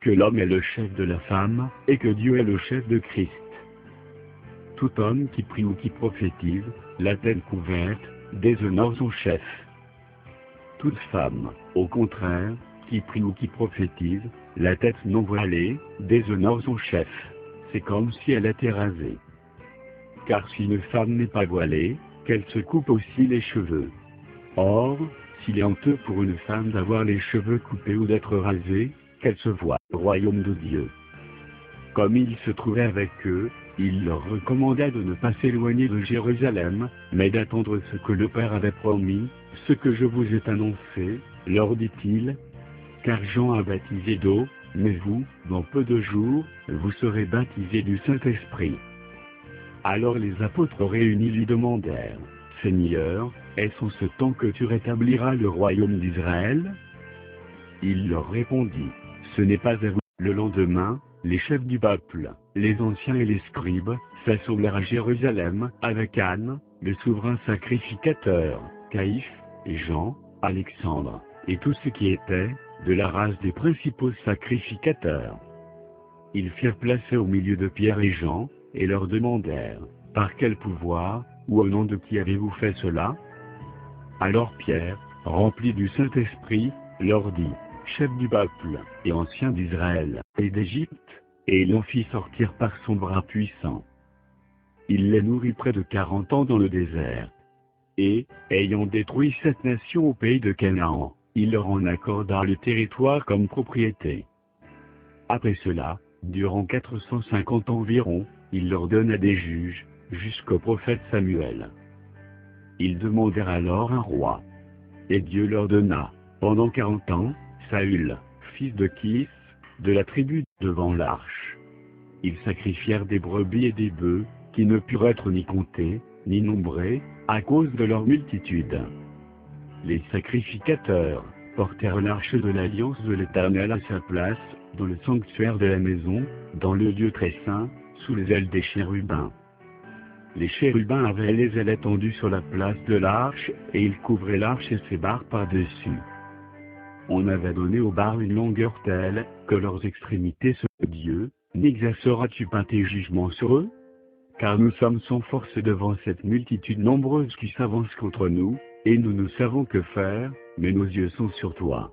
que l'homme est le chef de la femme, et que Dieu est le chef de Christ. Tout homme qui prie ou qui prophétise, la tête couverte, déshonore son chef. Toute femme, au contraire, qui prie ou qui prophétise, la tête non voilée, déshonore son chef. C'est comme si elle était rasée. Car si une femme n'est pas voilée, qu'elle se coupe aussi les cheveux. Or, s'il est honteux pour une femme d'avoir les cheveux coupés ou d'être rasée, qu'elle se voie au royaume de Dieu. Comme il se trouvait avec eux, il leur recommanda de ne pas s'éloigner de Jérusalem, mais d'attendre ce que le Père avait promis, ce que je vous ai annoncé, leur dit-il. Car Jean a baptisé d'eau, mais vous, dans peu de jours, vous serez baptisés du Saint-Esprit. Alors les apôtres réunis lui demandèrent, Seigneur, est-ce en ce temps que tu rétabliras le royaume d'Israël? Il leur répondit, ce n'est pas à vous. Le lendemain, les chefs du peuple, les anciens et les scribes, s'assemblèrent à Jérusalem, avec Anne, le souverain sacrificateur, Caïphe, et Jean, Alexandre, et tous ceux qui étaient, de la race des principaux sacrificateurs. Ils firent placer au milieu de Pierre et Jean, et leur demandèrent, par quel pouvoir, ou au nom de qui avez-vous fait cela? Alors Pierre, rempli du Saint-Esprit, leur dit, chef du peuple, et ancien d'Israël, et d'Égypte, et il en fit sortir par son bras puissant. Il les nourrit près de 40 ans dans le désert. Et, ayant détruit cette nation au pays de Canaan, il leur en accorda le territoire comme propriété. Après cela, durant 450 ans environ, il leur donna des juges, jusqu'au prophète Samuel. Ils demandèrent alors un roi. Et Dieu leur donna, pendant 40 ans, Saül, fils de Kis, de la tribu devant l'arche. Ils sacrifièrent des brebis et des bœufs, qui ne purent être ni comptés, ni nombrés, à cause de leur multitude. Les sacrificateurs portèrent l'arche de l'alliance de l'Éternel à sa place, dans le sanctuaire de la maison, dans le lieu très saint, sous les ailes des chérubins. Les chérubins avaient les ailes étendues sur la place de l'arche, et ils couvraient l'arche et ses barres par-dessus. On avait donné aux barres une longueur telle, que leurs extrémités se Dieu, n'exerceras-tu pas tes jugements sur eux? Car nous sommes sans force devant cette multitude nombreuse qui s'avance contre nous, et nous ne savons que faire, mais nos yeux sont sur toi.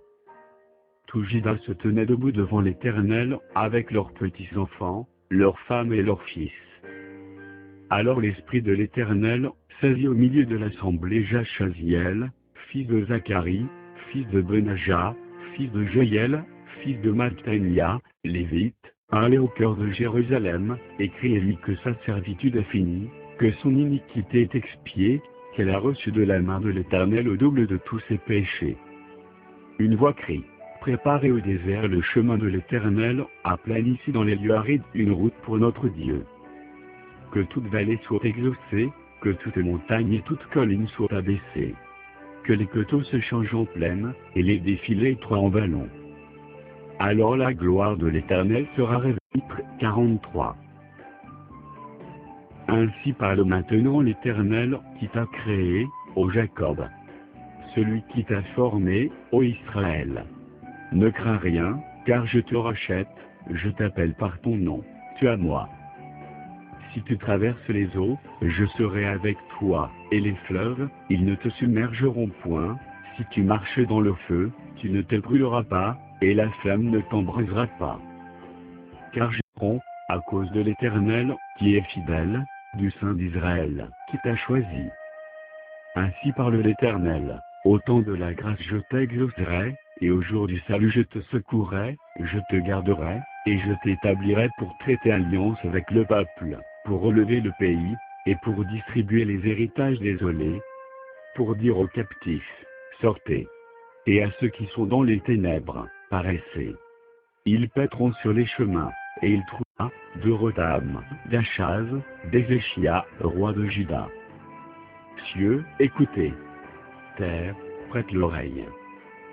Tout Juda se tenait debout devant l'Éternel, avec leurs petits-enfants, leurs femmes et leurs fils. Alors l'Esprit de l'Éternel saisit au milieu de l'assemblée Jachaziel, fils de Zacharie, fils de Benaja, fils de Joël, fils de Mattania, lévite, allait au cœur de Jérusalem, et criait-lui que sa servitude est finie, que son iniquité est expiée, qu'elle a reçu de la main de l'Éternel au double de tous ses péchés. Une voix crie, préparez au désert le chemin de l'Éternel, aplanissez dans les lieux arides une route pour notre Dieu. Que toute vallée soit exaucée, que toute montagne et toute colline soient abaissées. Que les coteaux se changent en plaine, et les défilés étroits en vallons. Alors la gloire de l'Éternel sera révélée. 43. Ainsi parle maintenant l'Éternel, qui t'a créé, ô Jacob. Celui qui t'a formé, ô Israël. Ne crains rien, car je te rachète, je t'appelle par ton nom, tu as moi. Si tu traverses les eaux, je serai avec toi, et les fleuves, ils ne te submergeront point. Si tu marches dans le feu, tu ne te brûleras pas, et la flamme ne t'embrasera pas. Car je prends, à cause de l'Éternel, qui est fidèle, du Saint d'Israël, qui t'a choisi. Ainsi parle l'Éternel, au temps de la grâce je t'exaucerai, et au jour du salut je te secourrai, je te garderai, et je t'établirai pour traiter alliance avec le peuple, pour relever le pays, et pour distribuer les héritages désolés, pour dire aux captifs, sortez. Et à ceux qui sont dans les ténèbres, paraissez. Ils paîtront sur les chemins, et ils trouveront, de Rotham, d'Achaz, d'Ézéchia, roi de Juda. Cieux, écoutez. Terre, prête l'oreille.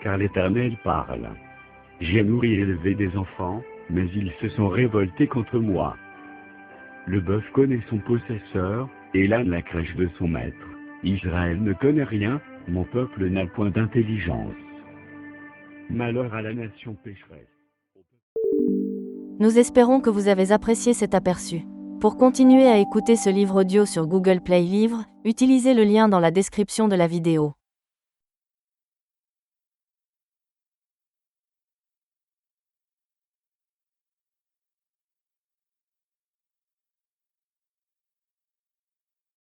Car l'Éternel parle. J'ai nourri et élevé des enfants, mais ils se sont révoltés contre moi. Le bœuf connaît son possesseur, et l'âne la crèche de son maître. Israël ne connaît rien, mon peuple n'a point d'intelligence. Malheur à la nation pécheresse. Nous espérons que vous avez apprécié cet aperçu. Pour continuer à écouter ce livre audio sur Google Play Livres, utilisez le lien dans la description de la vidéo.